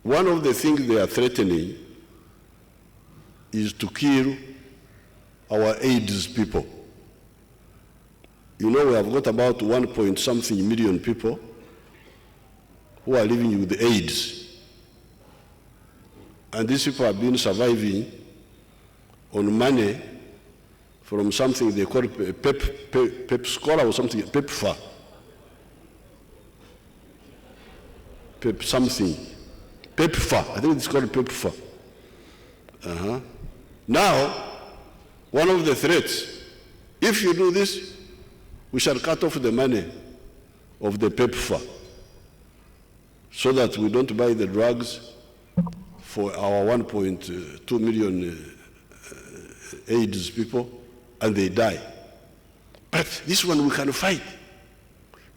One of the things they are threatening is to kill our AIDS people. You know, we have got about 1-point-something million people who are living with AIDS. And these people have been surviving on money from something they call PEP scholar or something, PEPFAR. PEP something. PEPFAR, I think it's called PEPFAR. Now, one of the threats, if you do this, we shall cut off the money of the PEPFAR so that we don't buy the drugs for our 1.2 million AIDS people, and they die. But this one we can fight.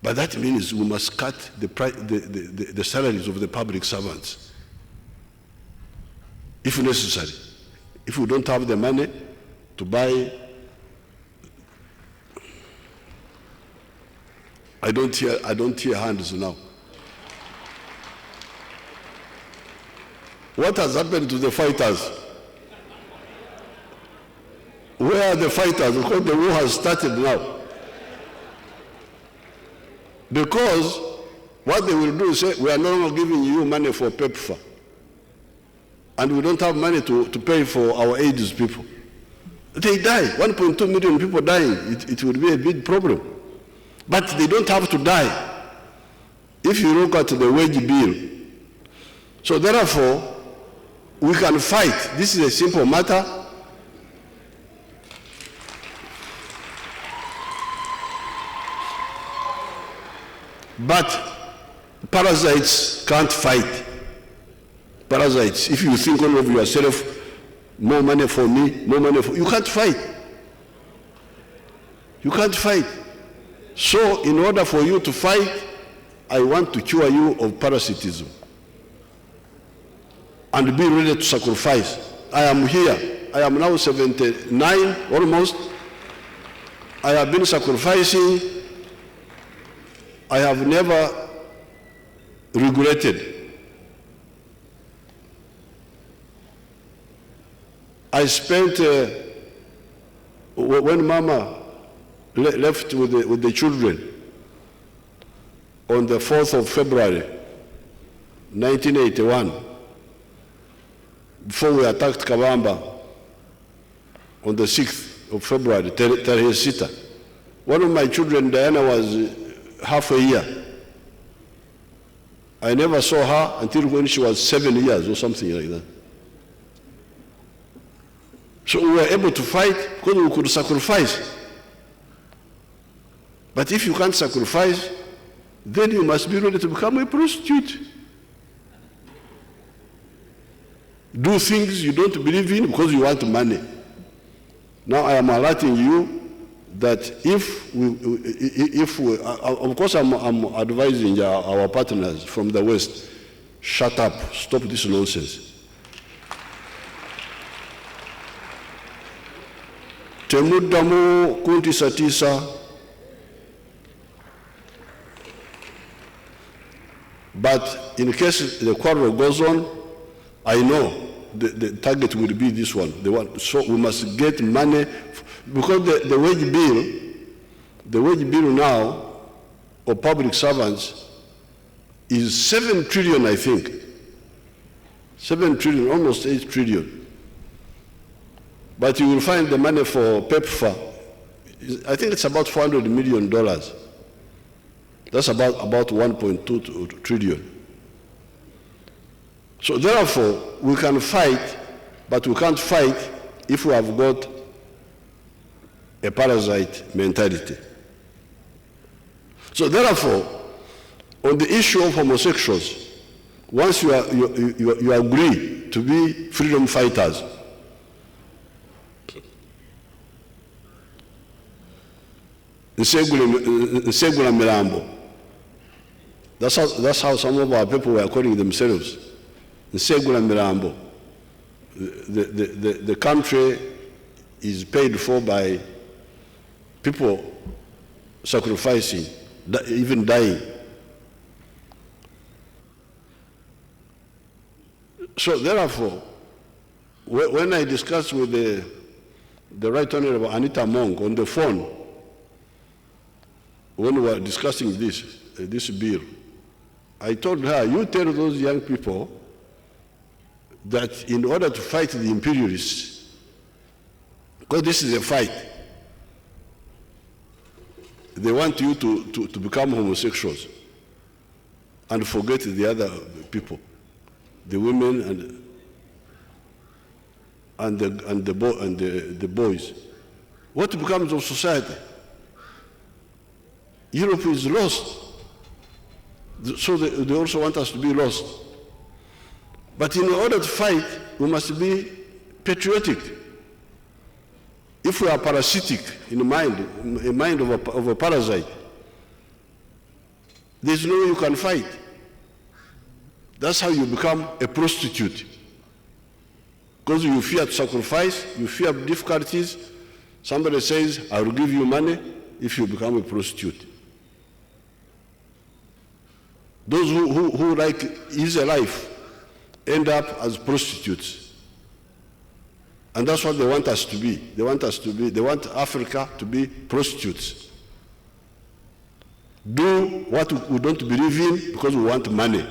But that means we must cut the salaries of the public servants, if necessary. If we don't have the money to buy, I don't hear hands now. What has happened to the fighters? Where are the fighters? Because the war has started now. Because what they will do is say, we are no longer giving you money for PEPFAR. And we don't have money to pay for our AIDS people. They die. 1.2 million people dying. It will be a big problem. But they don't have to die if you look at the wage bill. So therefore, we can fight. This is a simple matter. But parasites can't fight. Parasites, if you think only of yourself, more money for me, more money for you, can't fight. You can't fight. So in order for you to fight, I want to cure you of parasitism and be ready to sacrifice. I am here. I am now 79 almost. I have been sacrificing. I have never regretted. I spent, when Mama left with the children on the 4th of February, 1981, before we attacked Kabamba on the 6th of February, Terhesita. One of my children, Diana, was half a year. I never saw her until when she was 7 years or something like that. So we were able to fight because we could sacrifice. But if you can't sacrifice, then you must be ready to become a prostitute. Do things you don't believe in because you want money. Now I am alerting you that if we of course I'm advising our partners from the West, shut up, stop this nonsense. Temuddamu kuntisatiisa, but in case the quarrel goes on, I know the target will be this one, the one. So we must get money, because the wage bill now of public servants is 7 trillion, I think. 7 trillion, almost 8 trillion. But you will find the money for PEPFAR, I think it's about $400 million. That's about 1.2 trillion. So therefore, we can fight, but we can't fight if we have got a parasite mentality. So therefore, on the issue of homosexuals, once you agree to be freedom fighters, Nsegula Milambo. That's how some of our people were calling themselves. Nsegula Milambo. The country is paid for by people sacrificing, even dying. So therefore, when I discussed with the Right Honorable Anita Mong on the phone, when we were discussing this bill, I told her, you tell those young people that in order to fight the imperialists, because this is a fight, they want you to become homosexuals and forget the other people, the women and the boys. What becomes of society? Europe is lost. So they also want us to be lost. But in order to fight, we must be patriotic. If we are parasitic in the mind, a mind of a parasite, there's no way you can fight. That's how you become a prostitute. Because you fear to sacrifice, you fear difficulties. Somebody says, I will give you money if you become a prostitute. Those who like easy life end up as prostitutes. And that's what they want us to be. They want Africa to be prostitutes. Do what we don't believe in because we want money.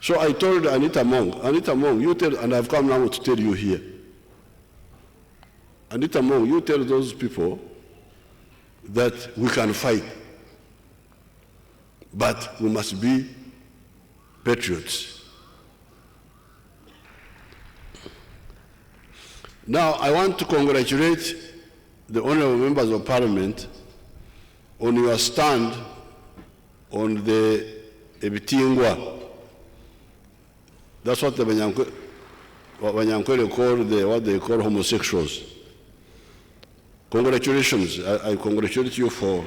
So I told Anita Mong, you tell, and I've come now to tell you here. Anita Mong, you tell those people that we can fight, but we must be patriots. Now, I want to congratulate the honorable members of parliament on your stand on the Ebitingwa. That's what the Banyankwele call what they call homosexuals. Congratulations. I congratulate you for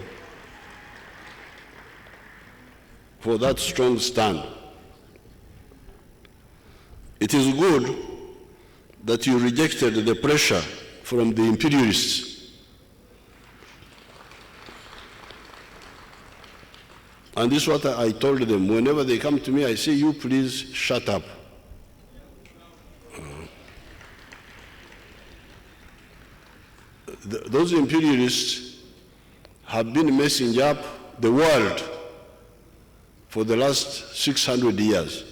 that strong stand. It is good that you rejected the pressure from the imperialists. And this is what I told them. Whenever they come to me, I say, you please shut up. Those imperialists have been messing up the world for the last 600 years.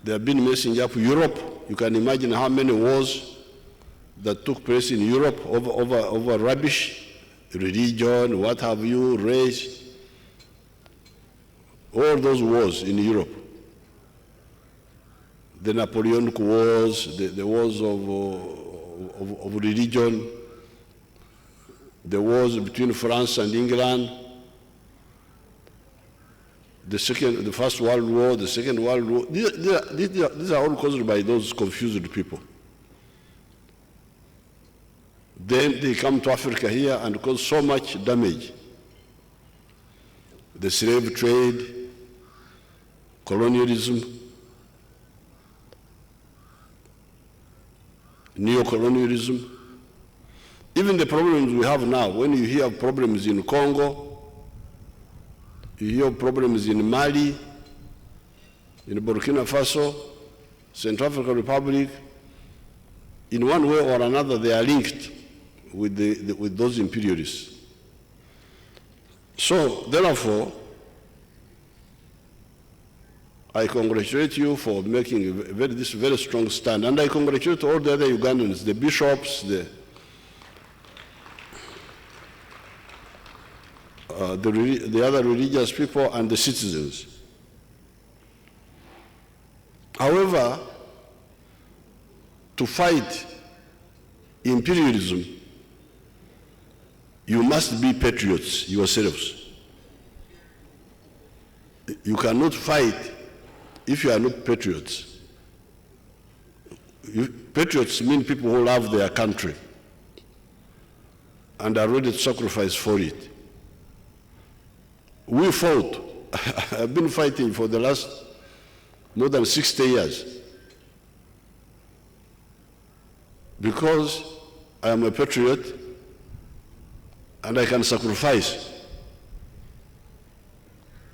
They have been messing up Europe. You can imagine how many wars that took place in Europe over rubbish, religion, what have you, race, all those wars in Europe. The Napoleonic wars, the wars of religion, the wars between France and England, the First World War, the Second World War. These are all caused by those confused people. Then they come to Africa here and cause so much damage. The slave trade, colonialism, neo-colonialism. Even the problems we have now, when you hear problems in Congo, you hear problems in Mali, in Burkina Faso, Central African Republic, in one way or another they are linked with those imperialists. So, therefore, I congratulate you for making this very strong stand, and I congratulate all the other Ugandans, the bishops, the other religious people, and the citizens. However, to fight imperialism, you must be patriots yourselves. You cannot fight if you are not patriots. Patriots mean people who love their country and are ready to sacrifice for it. We fought. I've been fighting for the last more than 60 years because I am a patriot and I can sacrifice.